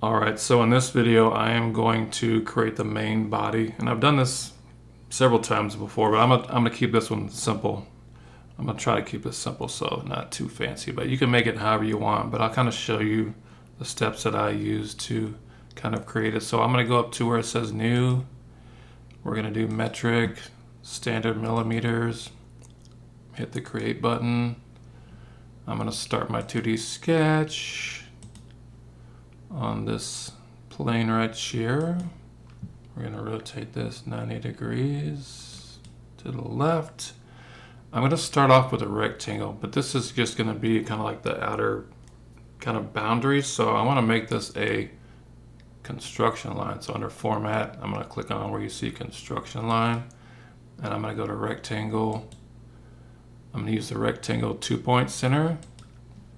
Alright, so in this video I am going to create the main body, and I've done this several times before, but I'm gonna keep this one simple. I'm gonna try to keep it simple, so not too fancy, but you can make it however you want, but I'll kind of show you the steps that I use to kind of create it. So I'm gonna go up to where it says new. We're gonna do metric, standard millimeters, hit the create button. I'm gonna start my 2D sketch on this plane right here. We're gonna rotate this 90 degrees to the left. I'm gonna start off with a rectangle, but this is just gonna be kind of like the outer kind of boundary. So I wanna make this a construction line. So under format, I'm gonna click on where you see construction line, and I'm gonna go to rectangle. I'm gonna use the rectangle 2-point center.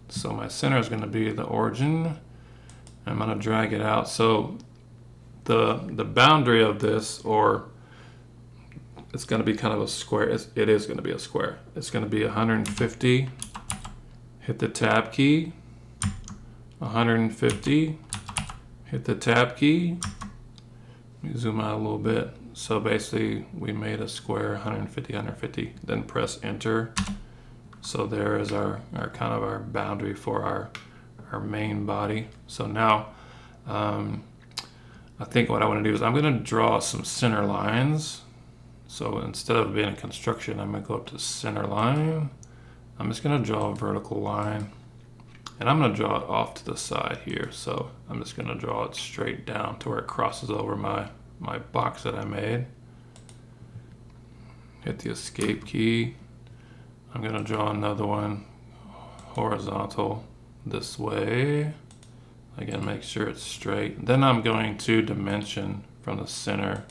So my center is gonna be the origin. I'm gonna drag it out. So the boundary of this, or it's gonna be kind of a square. It is gonna be a square. It's gonna be 150. Hit the tab key. 150. Hit the tab key. Let me zoom out a little bit. So basically, we made a square 150, 150. Then press enter. So there is our kind of our boundary for our main body. So now I think what I want to do is I'm going to draw some center lines. So instead of being a construction, I'm going to go up to center line. I'm just going to draw a vertical line, and I'm going to draw it off to the side here. So I'm just going to draw it straight down to where it crosses over my box that I made. Hit the escape key. I'm going to draw another one horizontal this way. Again, make sure it's straight. Then I'm going to dimension from the center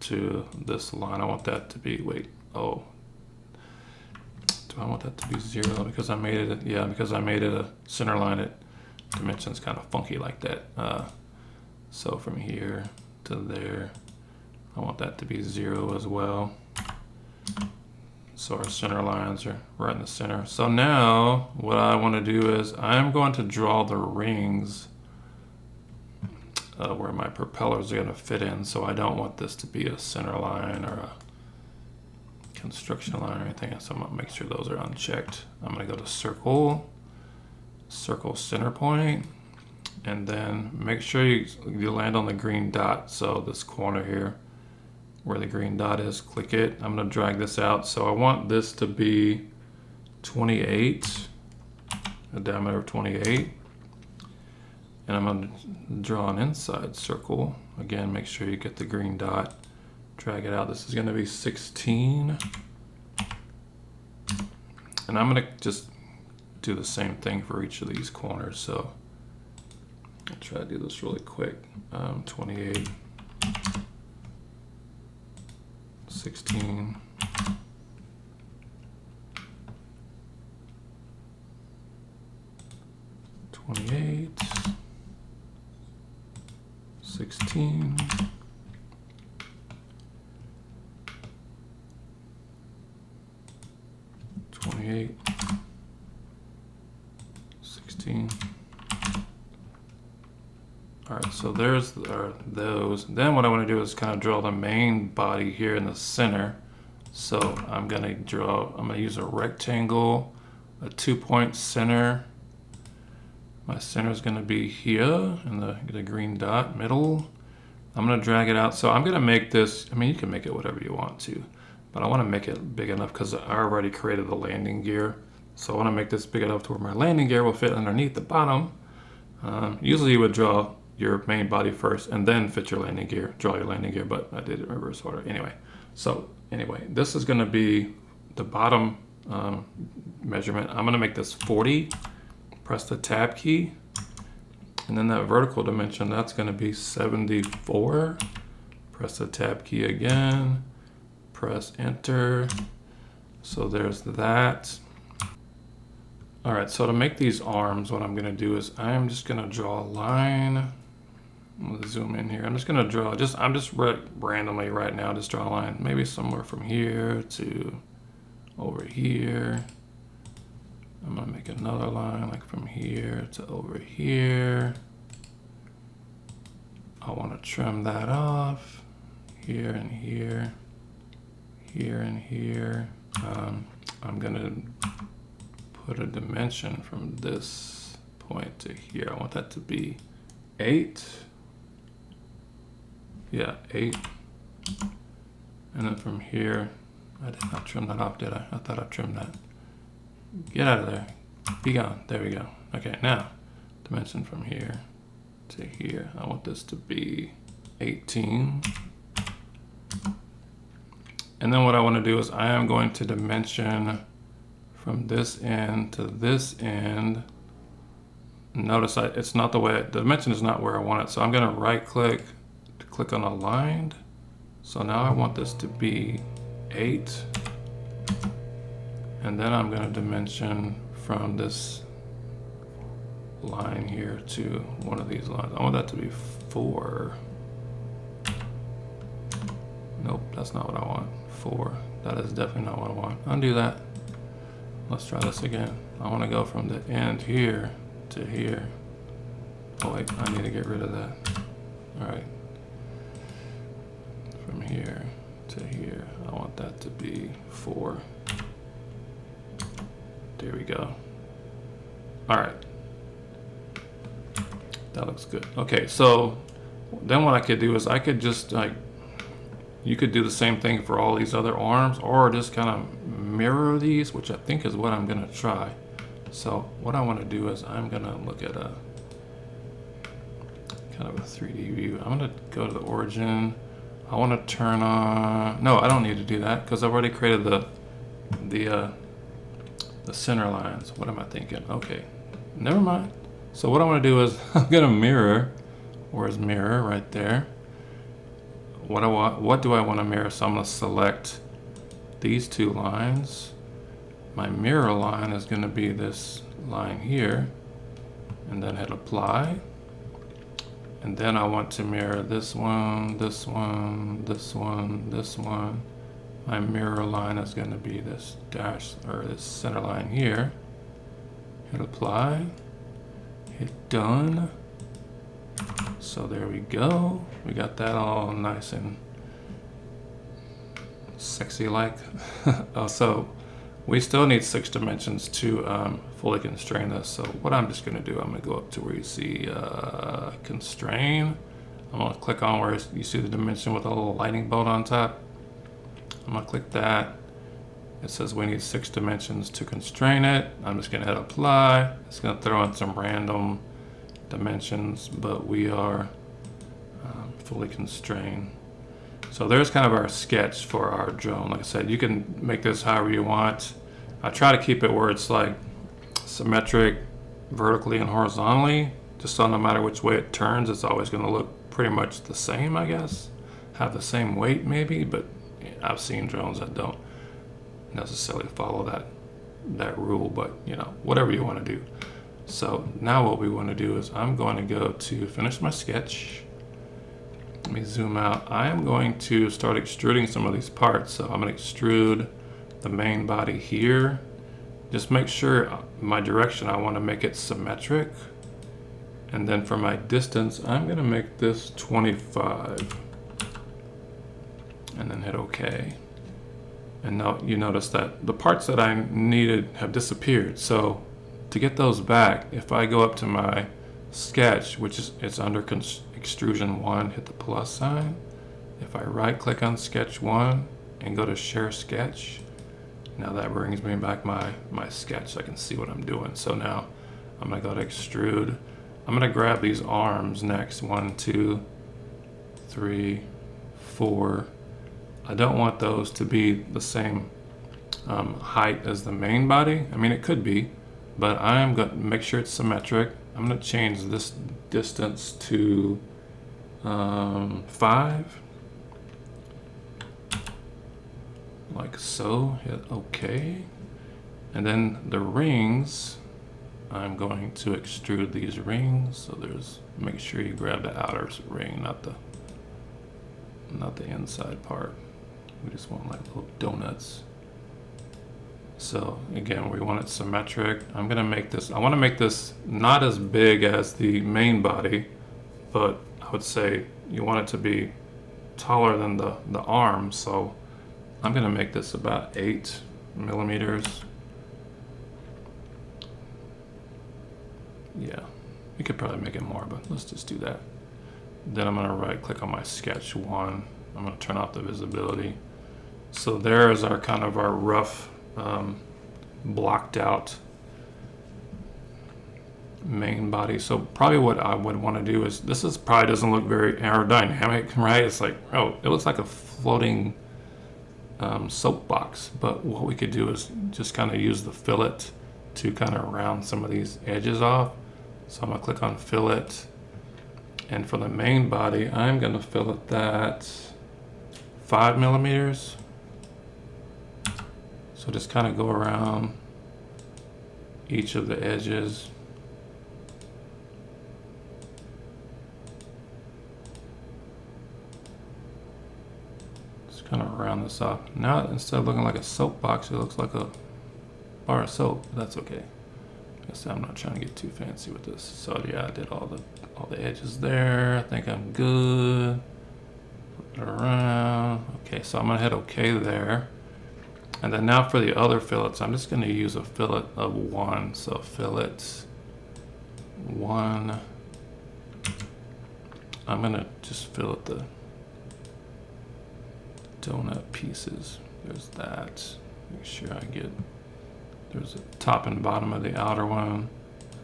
to this line. I want that to be, do I want that to be 0? Because I made it, yeah, because I made it a center line, it dimension's kind of funky like that. So from here to there, I want that to be 0 as well. So our center lines are right in the center. So now what I want to do is I'm going to draw the rings where my propellers are going to fit in. So I don't want this to be a center line or a construction line or anything. So I'm going to make sure those are unchecked. I'm going to go to circle center point, and then make sure you land on the green dot. So this corner here, where the green dot is, click it. I'm gonna drag this out. So I want this to be 28, a diameter of 28. And I'm gonna draw an inside circle. Again, make sure you get the green dot, drag it out. This is gonna be 16. And I'm gonna just do the same thing for each of these corners. So I'll try to do this really quick. 28. 16, 28, 16, 28, 16. All right, so there's those. Then what I want to do is kind of draw the main body here in the center. So I'm gonna use a rectangle, a 2-point center. My center is gonna be here in the green dot middle. I'm gonna drag it out. So I'm gonna make this, I mean, you can make it whatever you want to, but I wanna make it big enough because I already created the landing gear. So I wanna make this big enough to where my landing gear will fit underneath the bottom. Usually you would draw your main body first and then fit your landing gear, draw your landing gear, but I did it in reverse order. Anyway, this is gonna be the bottom measurement. I'm gonna make this 40, press the tab key, and then that vertical dimension, that's gonna be 74. Press the tab key again, press enter. So there's that. All right, so to make these arms, what I'm gonna do is I'm just gonna draw a line I'm gonna zoom in here. I'm just gonna draw, I'm just randomly right now, just draw a line, maybe somewhere from here to over here. I'm gonna make another line like from here to over here. I wanna trim that off, here and here, here and here. I'm gonna put a dimension from this point to here. I want that to be 8. Yeah, 8. And then from here, I did not trim that off, did I? I thought I trimmed that. Get out of there. Be gone. There we go. Okay, now, dimension from here to here. I want this to be 18. And then what I want to do is I am going to dimension from this end to this end. Notice it's not the way, the dimension is not where I want it. So I'm going to right click to click on aligned. So now I want this to be 8. And then I'm going to dimension from this line here to one of these lines. I want that to be 4. Nope, that's not what I want. 4. That is definitely not what I want. Undo that. Let's try this again. I want to go from the end here to here. Oh wait, I need to get rid of that. All right. From here to here, I want that to be 4. There we go. All right. That looks good. Okay, so then what I could do is I could just like, you could do the same thing for all these other arms, or just kind of mirror these, which I think is what I'm gonna try. So what I want to do is I'm gonna look at a kind of a 3D view. I'm gonna go to the origin. I want to turn on, no, I don't need to do that because I've already created the center lines. What am I thinking? Okay, never mind. So what I want to do is I'm gonna mirror. Where's mirror? Right there. What do I want to mirror? So I'm gonna select these 2 lines. My mirror line is gonna be this line here, and then hit apply. And then I want to mirror this one, this one, this one, this one. My mirror line is going to be this dash, or this center line here. Hit apply, hit done. So there we go. We got that all nice and sexy like. So we still need 6 dimensions to fully constrain this. So what I'm just gonna do, I'm gonna go up to where you see constrain. I'm gonna click on where you see the dimension with a little lightning bolt on top. I'm gonna click that. It says we need 6 dimensions to constrain it. I'm just gonna hit apply. It's gonna throw in some random dimensions, but we are fully constrained. So there's kind of our sketch for our drone. Like I said, you can make this however you want. I try to keep it where it's like symmetric vertically and horizontally, just so no matter which way it turns, it's always going to look pretty much the same, I guess. Have the same weight maybe, but I've seen drones that don't necessarily follow that rule, but you know, whatever you want to do. So now what we want to do is I'm going to go to finish my sketch. Let me zoom out. I am going to start extruding some of these parts. So I'm going to extrude the main body here. Just make sure my direction, I want to make it symmetric. And then for my distance, I'm going to make this 25. And then hit OK. And now you notice that the parts that I needed have disappeared. So to get those back, if I go up to my sketch, which is it's under extrusion 1, hit the plus sign. If I right click on sketch 1 and go to share sketch, now that brings me back my sketch so I can see what I'm doing. So now I'm gonna go to extrude. I'm gonna grab these arms next, 1, 2, 3, 4. I don't want those to be the same height as the main body. I mean, it could be, but I'm going to make sure it's symmetric. I'm going to change this distance to 5, like so. Hit OK. And then the rings, I'm going to extrude these rings. So there's Make sure you grab the outer ring, not the inside part. We just want like little donuts. So again, we want it symmetric. I'm gonna make this, I wanna make this not as big as the main body, but I would say you want it to be taller than the arm. So I'm gonna make this about 8 millimeters. Yeah, we could probably make it more, but let's just do that. Then I'm gonna right click on my sketch 1. I'm gonna turn off the visibility. So there is our kind of our rough blocked out main body. So probably what I would want to do is, this is probably doesn't look very aerodynamic, right? It's like, oh, it looks like a floating soapbox. But what we could do is just kind of use the fillet to kind of round some of these edges off. So I'm gonna click on fillet, and for the main body, I'm gonna fillet that 5 millimeters. So just kind of go around each of the edges. Just kind of round this off. Now instead of looking like a soapbox, it looks like a bar of soap. But that's okay. I guess I'm not trying to get too fancy with this. So yeah, I did all the edges there. I think I'm good. Flip it around. Okay, so I'm gonna hit OK there. And then now for the other fillets, I'm just gonna use a fillet of 1. So fillet 1. I'm gonna just fillet the donut pieces. There's that. Make sure I get, there's a top and bottom of the outer one,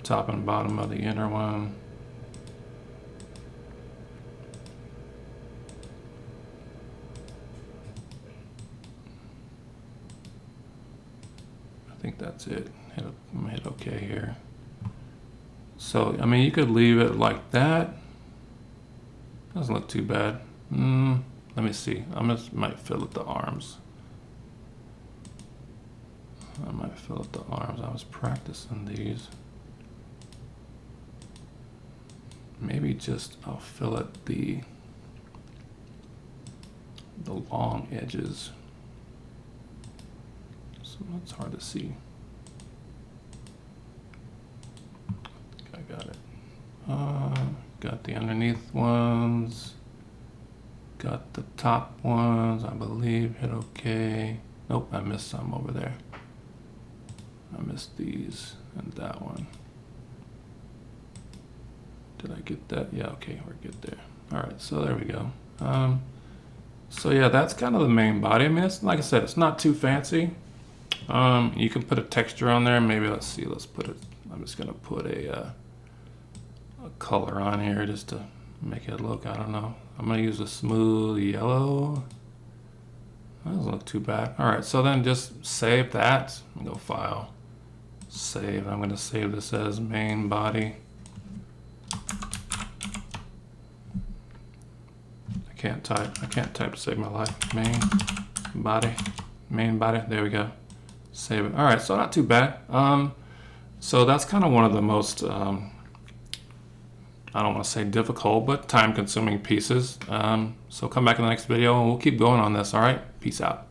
top and bottom of the inner one. I think that's it. I'm gonna hit OK here. So, I mean, you could leave it like that. Doesn't look too bad. Let me see. Might fillet the arms. I might fillet the arms. I was practicing these. Maybe just I'll fillet the long edges. It's hard to see. I think I got it. Got the underneath ones. Got the top ones, I believe. Hit OK. Nope, I missed some over there. I missed these and that one. Did I get that? Yeah, okay, we're good there. All right, so there we go. So yeah, that's kind of the main body. I mean, it's, like I said, it's not too fancy. You can put a texture on there. Maybe let's see. Let's put it. I'm just gonna put a color on here just to make it look. I don't know. I'm gonna use a smooth yellow. That doesn't look too bad. All right. So then just save that. Go File, Save. I'm gonna save this as main body. I can't type to save my life. Main body. There we go. Save it. All right, so not too bad. So that's kind of one of the most, I don't want to say difficult, but time-consuming pieces. So come back in the next video and we'll keep going on this. All right, peace out.